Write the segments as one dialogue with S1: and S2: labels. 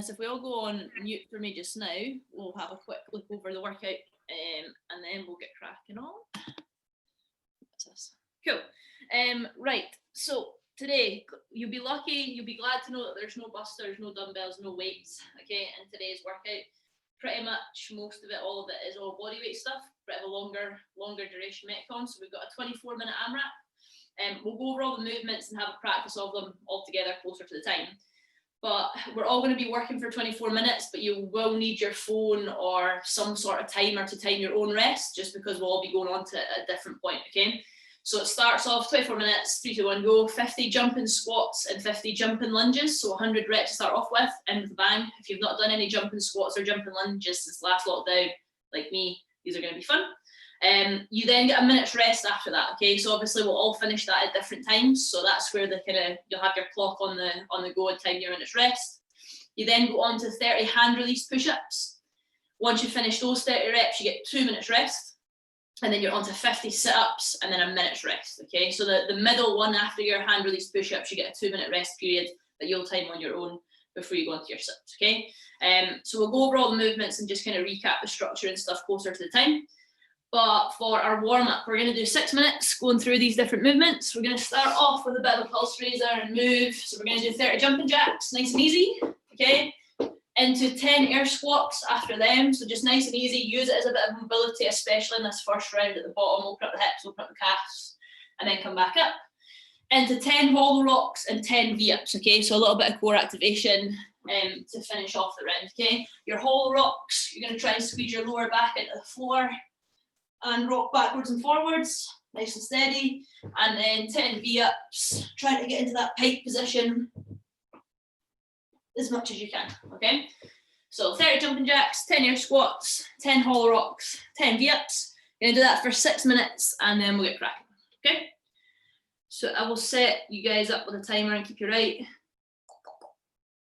S1: minutes. If we all go on mute for me just now, we'll have a quick look over the workout and then we'll get cracking on. What's this? Cool. Right, so today, you'll be lucky, you'll be glad to know that there's no busters, no dumbbells, no weights, okay, in today's workout. Pretty much most of it, all of it is all body weight stuff, but a longer duration metcon. So we've got a 24-minute AMRAP. We'll go over all the movements and have a practice of them all together closer to the time. But we're all going to be working for 24 minutes, but you will need your phone or some sort of timer to time your own rest, just because we'll all be going on to a different point, okay? So it starts off 24 minutes, 3, 2, 1, go, 50 jumping squats and 50 jumping lunges. So 100 reps to start off with, in with a bang. If you've not done any jumping squats or jumping lunges since last lockdown, like me, these are going to be fun. You then get a minute's rest after that, okay? So obviously we'll all finish that at different times. So that's where you'll have your clock on the go and time your minute's rest. You then go on to 30 hand release push-ups. Once you finish those 30 reps, you get 2 minutes rest. And then you're on to 50 sit-ups and then a minute's rest, okay? So the middle one after your hand release push-ups, you get a 2-minute rest period that you'll time on your own before you go into your sit-ups, okay? So we'll go over all the movements and just kind of recap the structure and stuff closer to the time. But for our warm-up, we're going to do 6 minutes going through these different movements. We're going to start off with a bit of a pulse raiser and move. So we're going to do 30 jumping jacks, nice and easy, okay? Into 10 air squats after them, so just nice and easy. Use it as a bit of mobility, especially in this first round at the bottom. Open up the hips, open up the calves, and then come back up. Into 10 hollow rocks and 10 V-ups, okay? So a little bit of core activation to finish off the round, okay? Your hollow rocks, you're going to try and squeeze your lower back into the floor and rock backwards and forwards, nice and steady. And then 10 V-ups, trying to get into that pike position as much as you can, okay? So 30 jumping jacks, 10 air squats, 10 hollow rocks, 10 V-ups. You're gonna do that for 6 minutes and then we'll get cracking, okay? So I will set you guys up with a timer and keep you right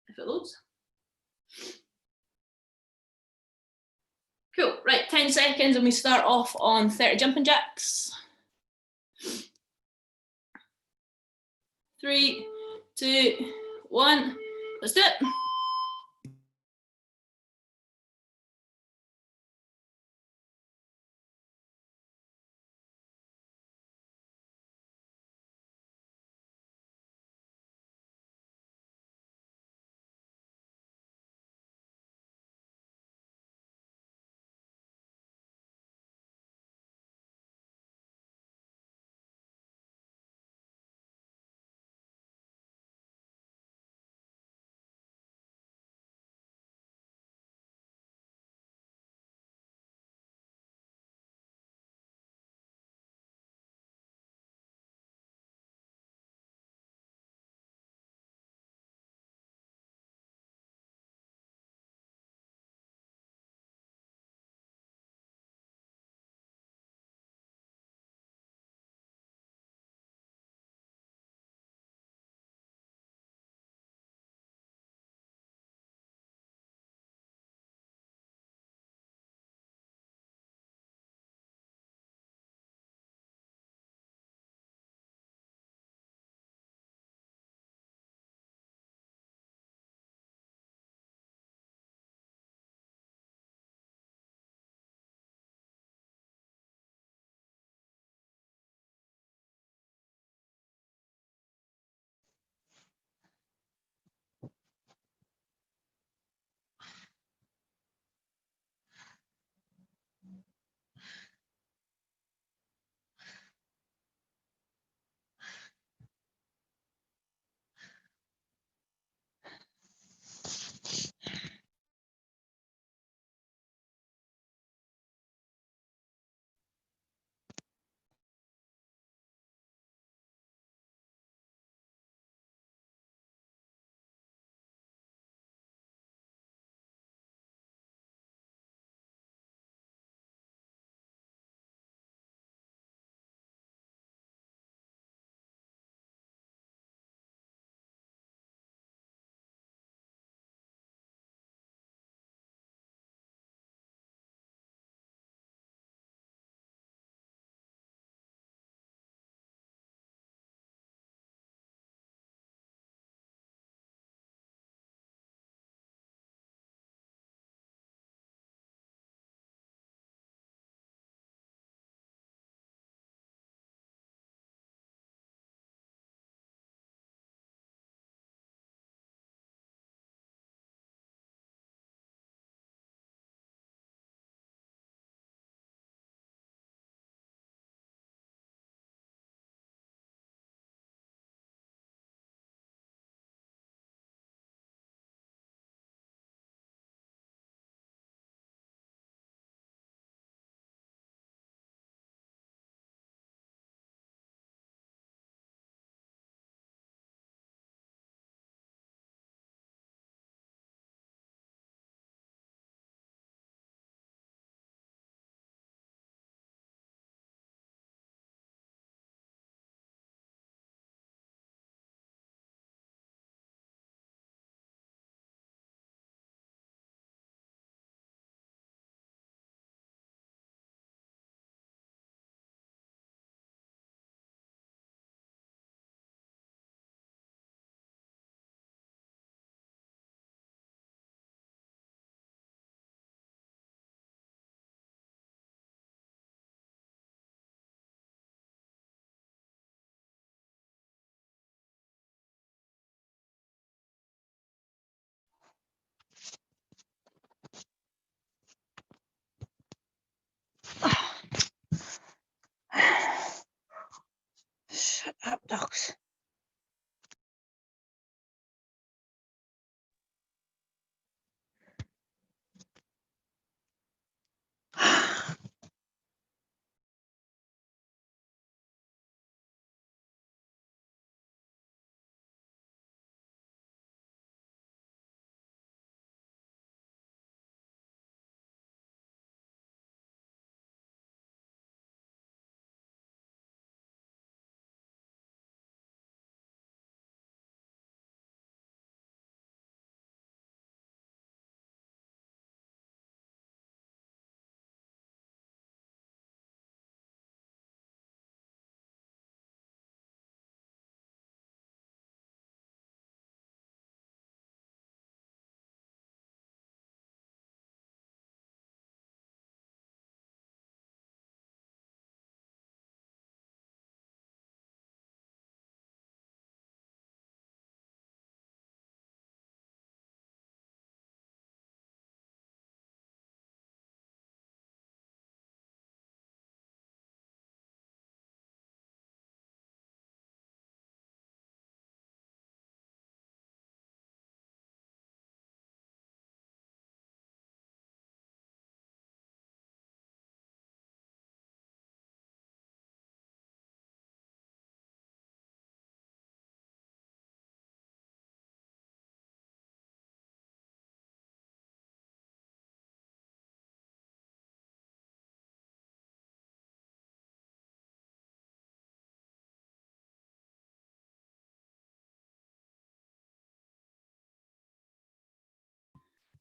S1: if it loads. Cool, right, 10 seconds and we start off on 30 jumping jacks. 3, 2, 1. Let's do it.
S2: dogs.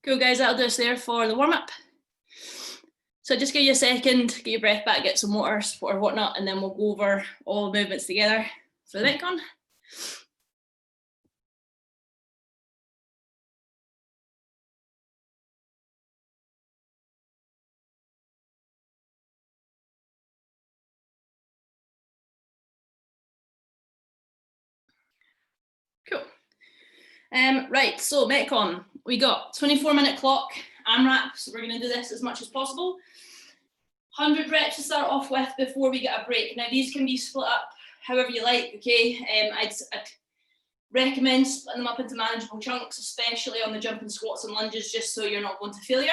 S1: Cool, guys, that'll do us there for the warm-up. So just give you a second, get your breath back, get some water or whatnot, and then we'll go over all the movements together for the Metcon. Cool. Right, so Metcon, we got 24-minute clock, AMRAP, so we're going to do this as much as possible. 100 reps to start off with before we get a break. Now these can be split up however you like, okay? I'd recommend splitting them up into manageable chunks, especially on the jumping squats and lunges, just so you're not going to failure.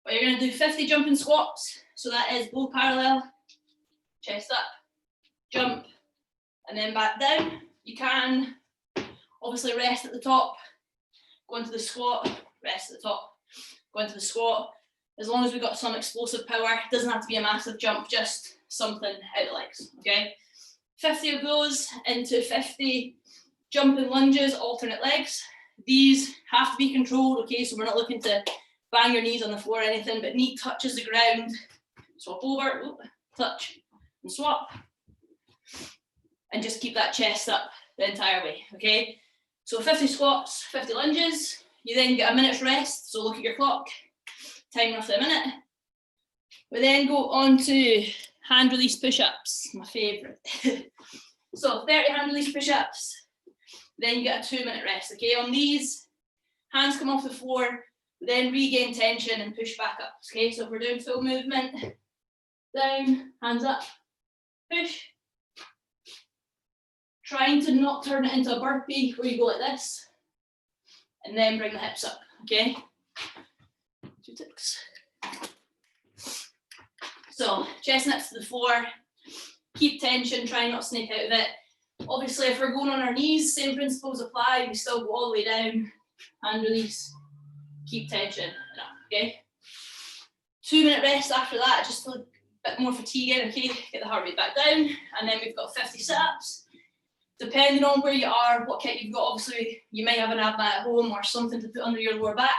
S1: But you're going to do 50 jumping squats, so that is both parallel, chest up, jump, and then back down. You can obviously rest at the top, go into the squat, rest at the top, go into the squat. As long as we've got some explosive power, it doesn't have to be a massive jump, just something out the legs, okay? 50 of those into 50 jumping lunges, alternate legs. These have to be controlled, okay? So we're not looking to bang your knees on the floor or anything, but knee touches the ground, swap over, touch, and swap. And just keep that chest up the entire way, okay? So 50 squats, 50 lunges. You then get a minute's rest, so look at your clock. Time roughly a minute. We then go on to hand release push-ups, my favourite. So 30 hand release push-ups, then you get a 2-minute rest, okay? On these, hands come off the floor, then regain tension and push back up, okay? So if we're doing full movement, down, hands up, push. Trying to not turn it into a burpee where you go like this, and then bring the hips up, okay? 2 ticks. So chest and hips to the floor, keep tension, try not to snake out of it. Obviously, if we're going on our knees, same principles apply. We still go all the way down, hand release, keep tension, and up, okay? 2-minute rest after that, just a bit more fatigue in, okay? Get the heart rate back down, and then we've got 50 sit-ups. Depending on where you are, what kit you've got, obviously, you may have an ab mat at home or something to put under your lower back.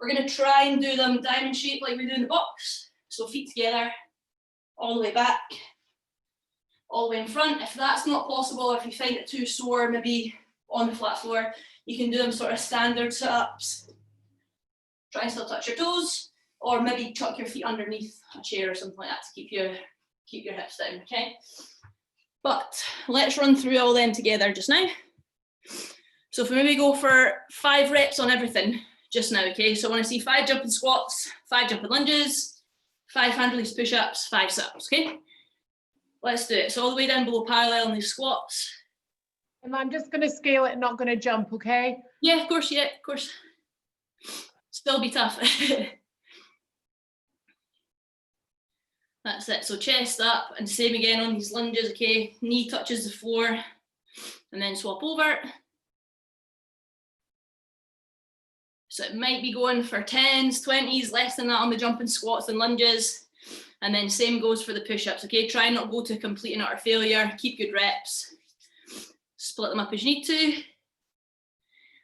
S1: We're going to try and do them diamond shape like we do in the box. So feet together, all the way back, all the way in front. If that's not possible, or if you find it too sore, maybe on the flat floor, you can do them sort of standard sit-ups. Try and still touch your toes, or maybe chuck your feet underneath a chair or something like that to keep your hips down, okay? But let's run through all them together just now. So if we maybe go for 5 reps on everything just now, okay? So I want to see 5 jumping squats, 5 jumping lunges, 5 hand release push-ups, 5 sit-ups, okay? Let's do it. So all the way down below parallel in these squats.
S2: And I'm just going to scale it, not going to jump, okay?
S1: Yeah, of course, yeah, of course. Still be tough. That's it. So chest up and same again on these lunges, okay? Knee touches the floor and then swap over. So it might be going for 10s, 20s, less than that on the jumping squats and lunges. And then same goes for the push-ups, okay? Try not go to complete and utter failure. Keep good reps. Split them up as you need to.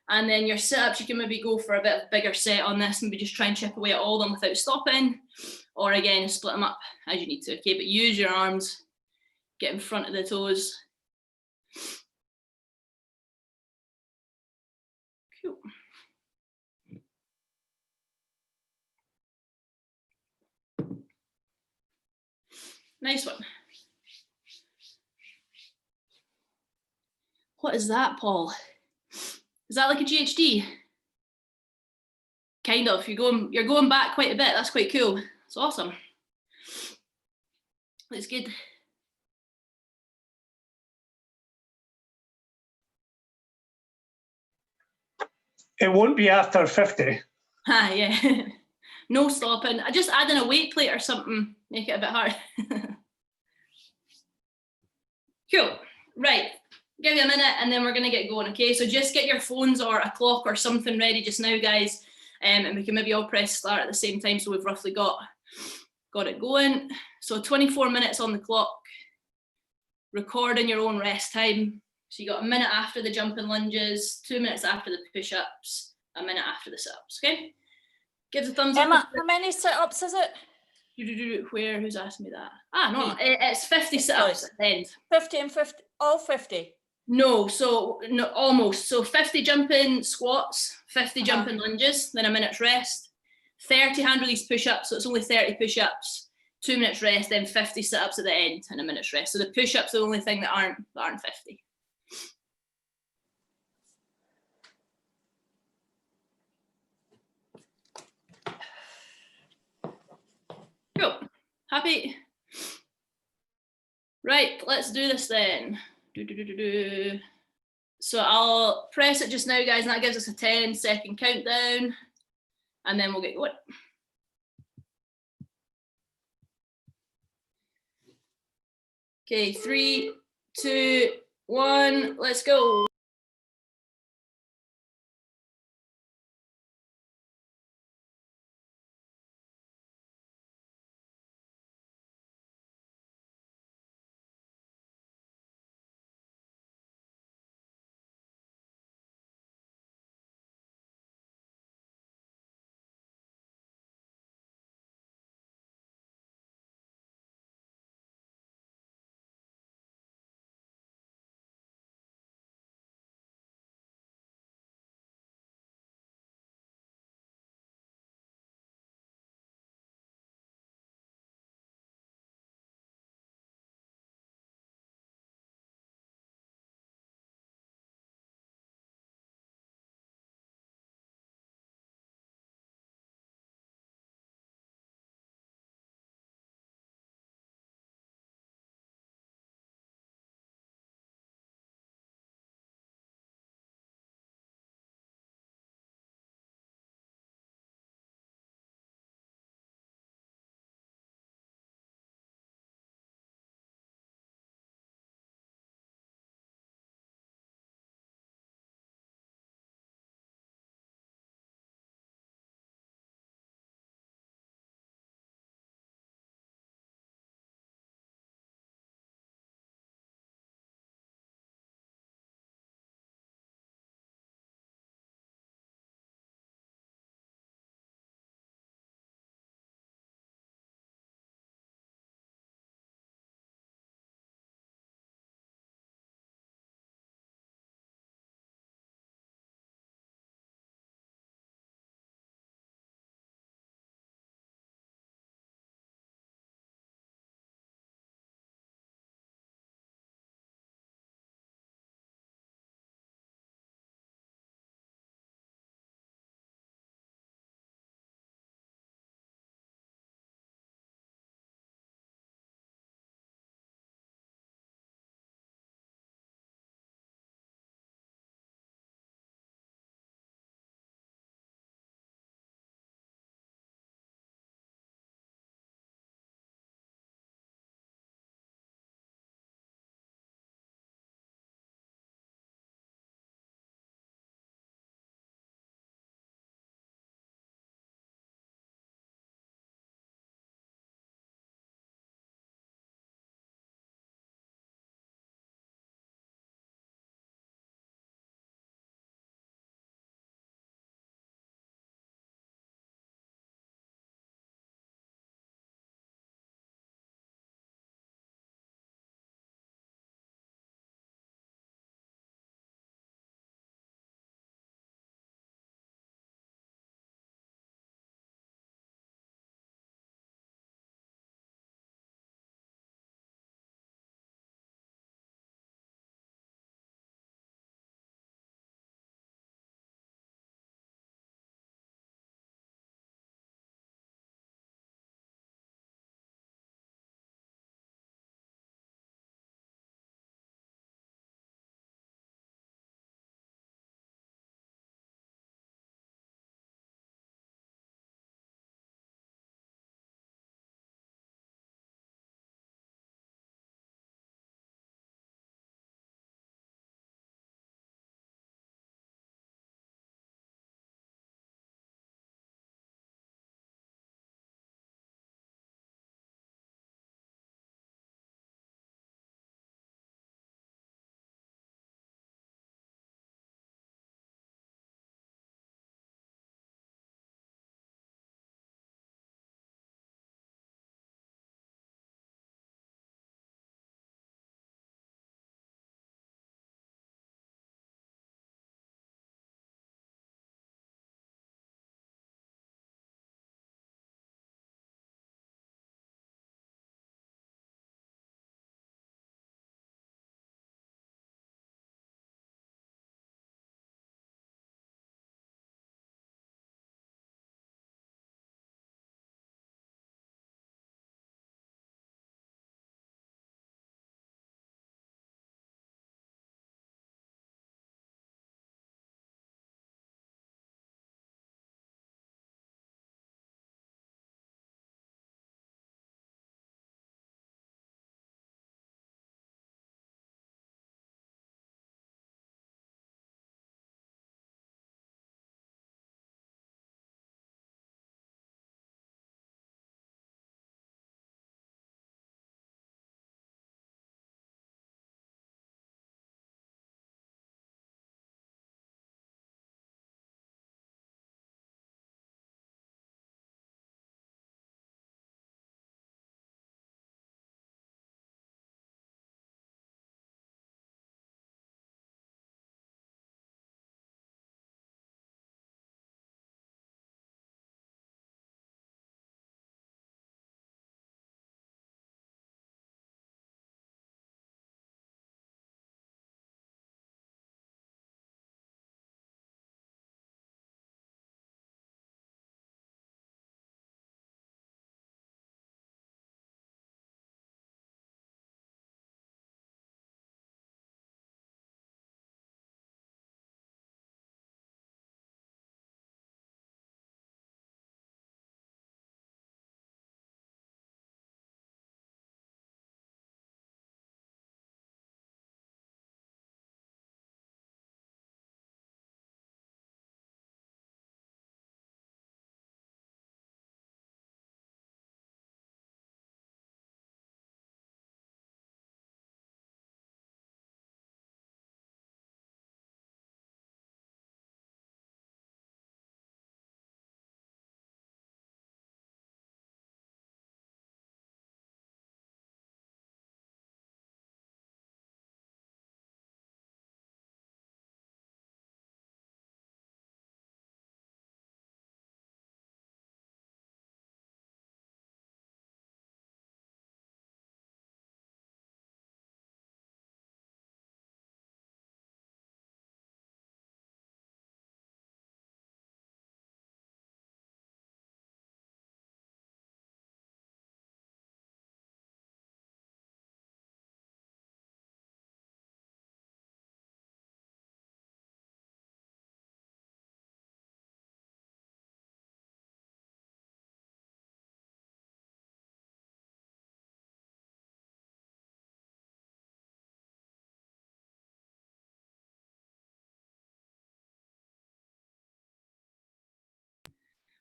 S1: And then your sit-ups, you can maybe go for a bit of a bigger set on this, maybe just try and chip away at all of them without stopping. Or again, split them up as you need to, okay? But use your arms, get in front of the toes. Cool. Nice one. What is that, Paul? Is that like a GHD? Kind of. You're going back quite a bit. That's quite cool. It's awesome. That's good.
S3: It won't be after 50.
S1: Ah, yeah. No stopping. I just add in a weight plate or something. Make it a bit hard. Cool. Right. Give you a minute and then we're going to get going, okay? So just get your phones or a clock or something ready just now, guys. And we can maybe all press start at the same time so we've roughly got it going. So 24 minutes on the clock. Recording your own rest time. So you got a minute after the jumping lunges, 2 minutes after the push-ups, a minute after the sit-ups, okay? Give the thumbs
S4: Emma,
S1: up.
S4: how many sit-ups is it?
S1: Where? Who's asked me that? Ah, no, it's 50 sit-ups at the end.
S4: 50 and 50, all 50?
S1: No, so no, almost. So 50 jumping squats, 50 jumping lunges, then a minute's rest, 30 hand release push-ups, so it's only 30 push-ups, 2 minutes rest, then 50 sit-ups at the end and a minute's rest. So the push-ups are the only thing that aren't 50. Cool. Happy? Right, let's do this then. So I'll press it just now, guys, and that gives us a 10-second countdown, and then we'll get going. Okay, 3, 2, 1, let's go.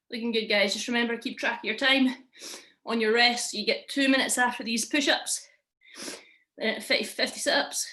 S1: Looking good, guys. Just remember, keep track of your time. On your rest, you get 2 minutes after these push-ups, then 50 sit-ups.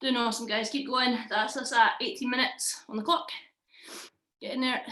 S1: Doing awesome, guys. Keep going. That's us at 18 minutes on the clock. Get in there.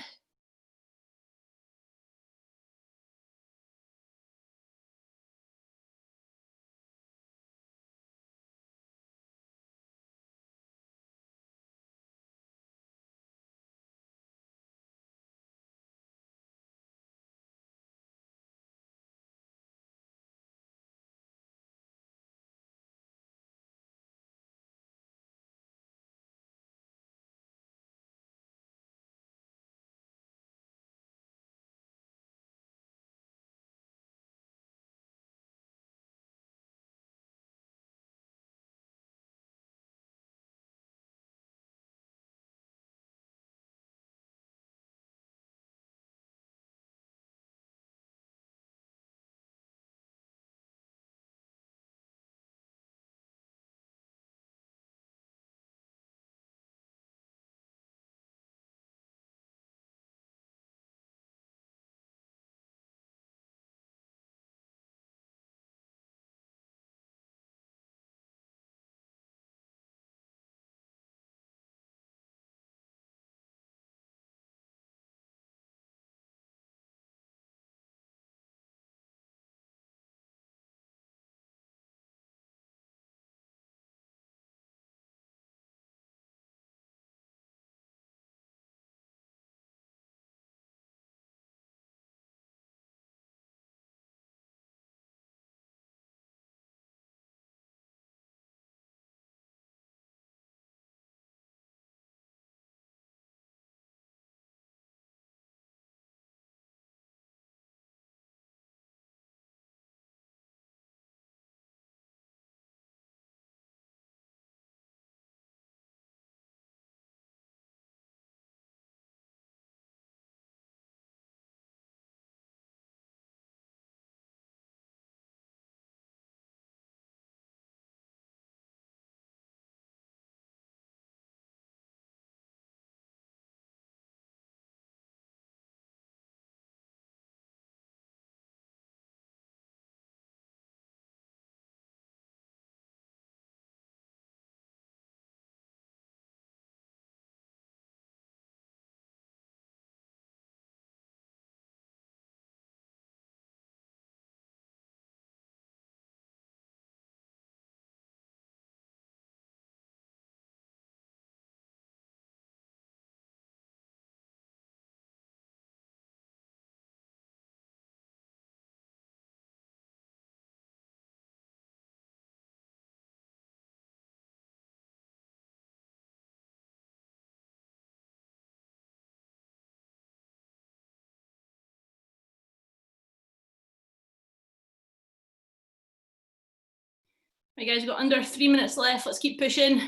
S1: Right, guys, we've got under 3 minutes left. Let's keep pushing.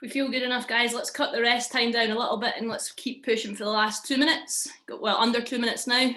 S1: If we feel good enough, guys, let's cut the rest time down a little bit and let's keep pushing for the last 2 minutes. Well, under 2 minutes now.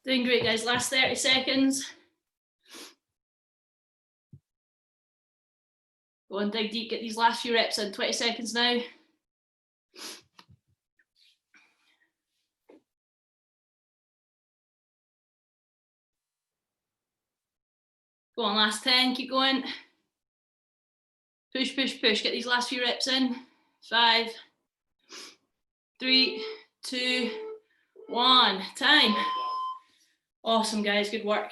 S1: Doing great, guys. Last 30 seconds. Go and dig deep, get these last few reps in. 20 seconds now. Go on, last 10, keep going. Push, push, push. Get these last few reps in. 5, 3, 2, 1. Time. Awesome, guys. Good work.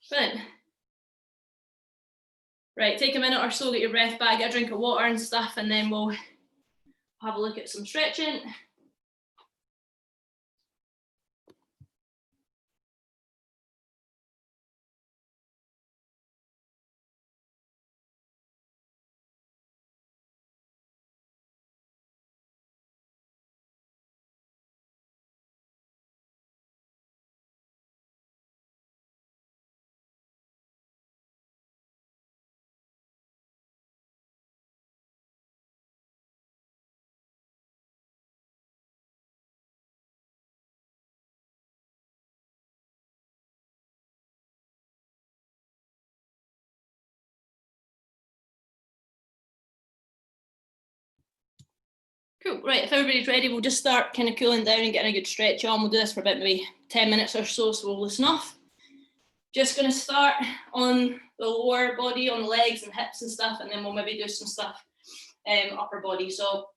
S1: Brilliant. Right, take a minute or so, get your breath back, get a drink of water and stuff, and then we'll have a look at some stretching. Cool, right, if everybody's ready, we'll just start kind of cooling down and getting a good stretch on. We'll do this for about maybe 10 minutes or so, so we'll loosen off. Just gonna start on the lower body, on the legs and hips and stuff, and then we'll maybe do some stuff upper body. So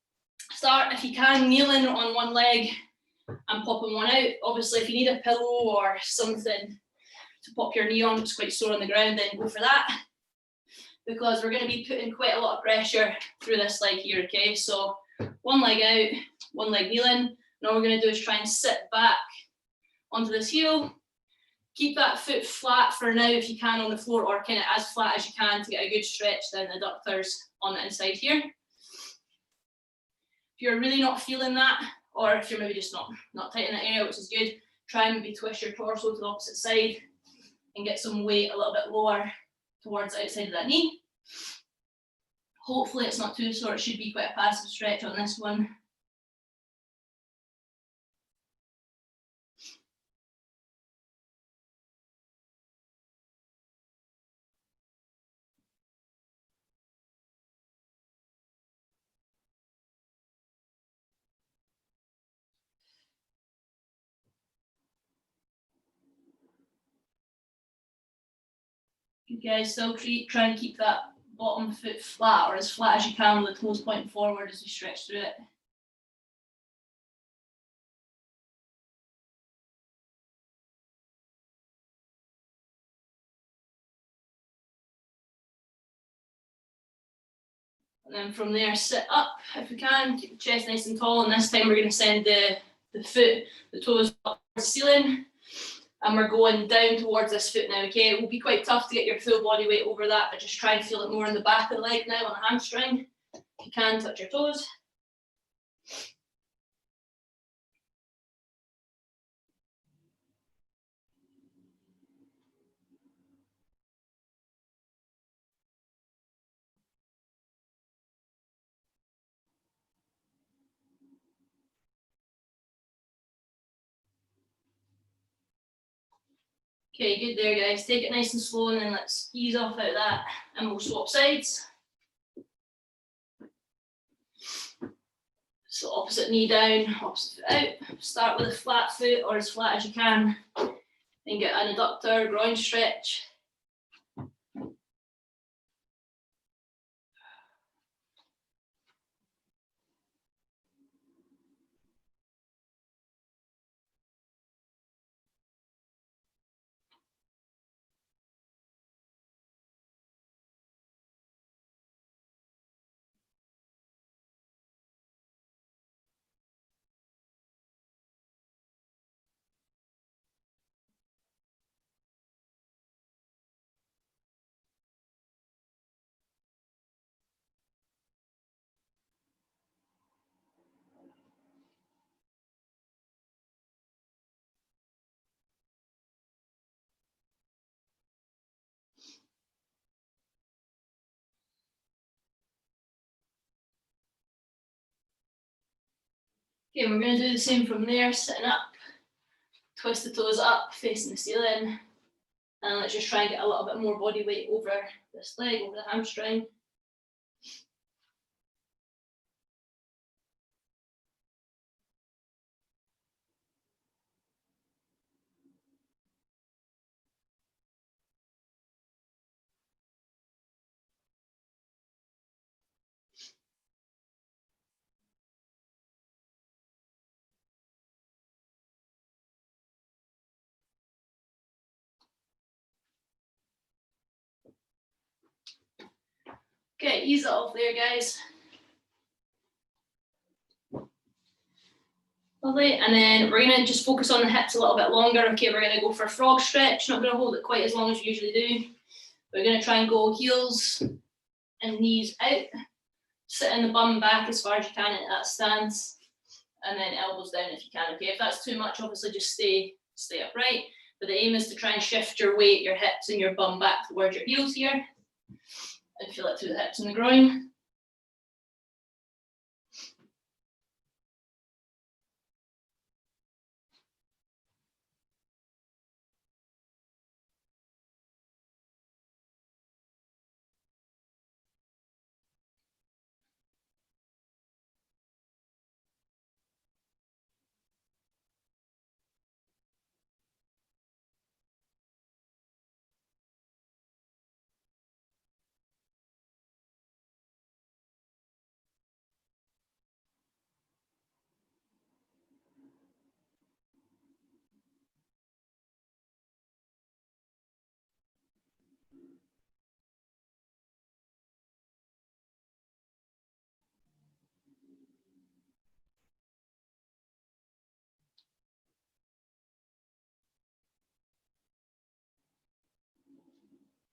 S1: start, if you can, kneeling on one leg and popping one out. Obviously, if you need a pillow or something to pop your knee on, it's quite sore on the ground, then go for that, because we're gonna be putting quite a lot of pressure through this leg here, okay? So one leg out, one leg kneeling. And all we're going to do is try and sit back onto this heel. Keep that foot flat for now if you can on the floor, or kind of as flat as you can to get a good stretch down the adductors on the inside here. If you're really not feeling that, or if you're maybe just not tight in that area, which is good, try and maybe twist your torso to the opposite side and get some weight a little bit lower towards the outside of that knee. Hopefully it's not too sore, it should be quite a passive stretch on this one. You guys still try and keep that bottom foot flat, or as flat as you can with the toes pointing forward as we stretch through it. And then from there, sit up if we can, keep the chest nice and tall, and this time we're going to send the toes up towards the ceiling, and we're going down towards this foot now, okay? It will be quite tough to get your full body weight over that, but just try and feel it more in the back of the leg now on the hamstring. If you can, touch your toes. Okay, good there, guys. Take it nice and slow, and then let's ease off out of that, and we'll swap sides. So opposite knee down, opposite foot out. Start with a flat foot, or as flat as you can. Then get an adductor, groin stretch. Okay, we're going to do the same from there, sitting up, twist the toes up, facing the ceiling. And let's just try and get a little bit more body weight over this leg, over the hamstring. Okay, ease it off there, guys. Lovely, and then we're gonna just focus on the hips a little bit longer. Okay, we're gonna go for a frog stretch, not gonna hold it quite as long as we usually do. We're gonna try and go heels and knees out, sitting the bum back as far as you can in that stance, and then elbows down if you can. Okay, if that's too much, obviously just stay upright, but the aim is to try and shift your weight, your hips and your bum back towards your heels here, and feel it through the hips and the groin.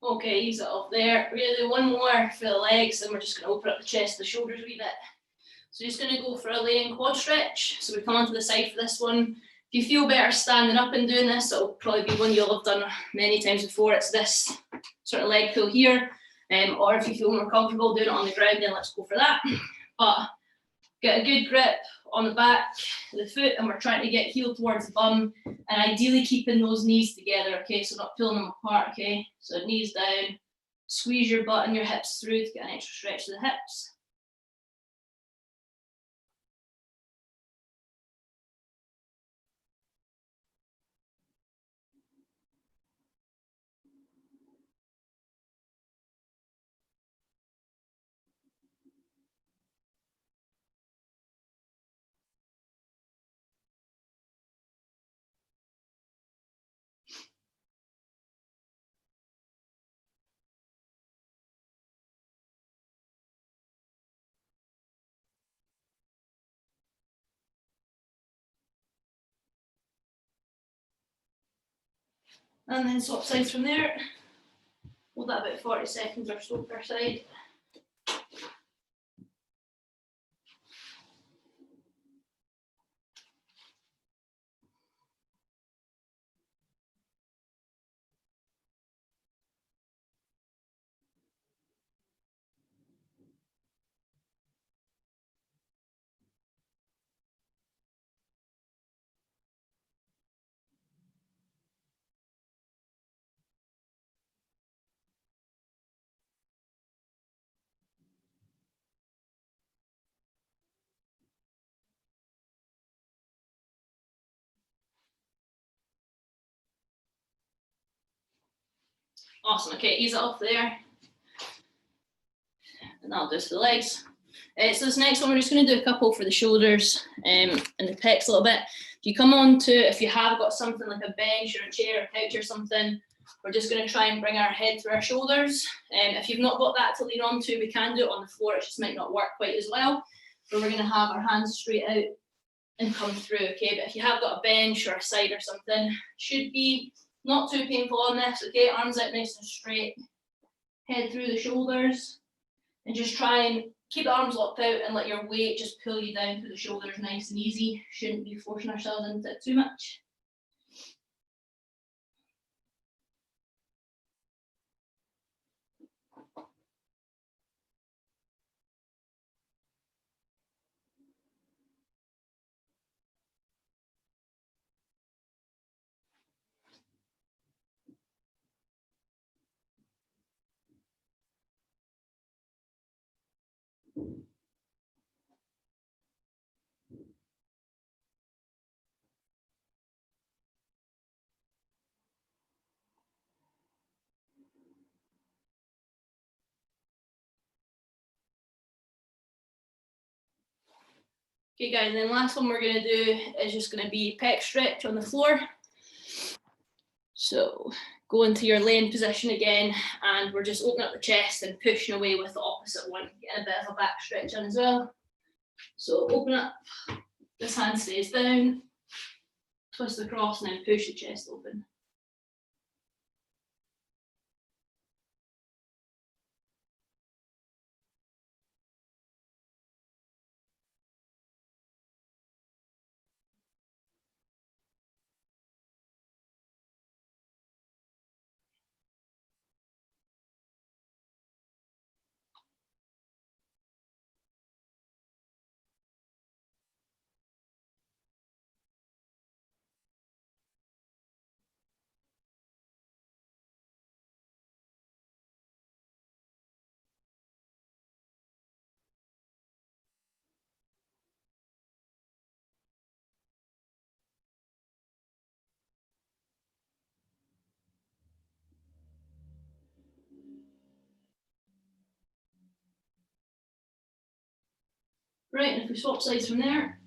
S1: Okay, ease it off there. We're gonna do one more for the legs, and we're just gonna open up the chest, the shoulders a wee bit. So just gonna go for a laying quad stretch. So we come onto the side for this one. If you feel better standing up and doing this, it'll probably be one you'll have done many times before. It's this sort of leg pull here. Or if you feel more comfortable doing it on the ground, then let's go for that. But get a good grip on the back of the foot, and we're trying to get heel towards the bum, and ideally keeping those knees together, okay? So not pulling them apart, okay? So knees down, squeeze your butt and your hips through to get an extra stretch to the hips. And then swap sides from there. Hold that about 40 seconds or so per side. Awesome, okay, ease it off there. And that'll do it for the legs. So this next one, we're just going to do a couple for the shoulders and the pecs a little bit. If you come on to, if you have got something like a bench or a chair or couch or something, we're just going to try and bring our head through our shoulders. If you've not got that to lean onto, we can do it on the floor. It just might not work quite as well. But we're going to have our hands straight out and come through, okay? But if you have got a bench or a side or something, should be not too painful on this, okay? Arms out nice and straight, head through the shoulders, and just try and keep the arms locked out and let your weight just pull you down through the shoulders nice and easy. Shouldn't be forcing ourselves into it too much. Okay guys, and then last one we're gonna do is just gonna be pec stretch on the floor. So go into your laying position again, and we're just opening up the chest and pushing away with the opposite one, getting a bit of a back stretch in as well. So open up, this hand stays down, twist across and then push the chest open. Right, and if we swap sides from there.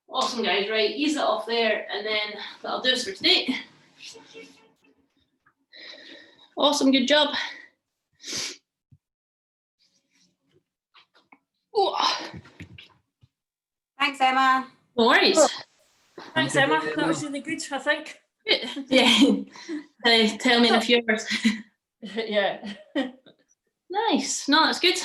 S1: Awesome guys, right, ease it off there, and then that'll do us for today. Awesome, good job. Oh,
S5: Thanks, Emma.
S1: no worries.
S4: Thanks, Emma. That was really good, I think.
S1: Yeah, tell me in a few hours.
S4: Yeah.
S1: Nice, no, that's good.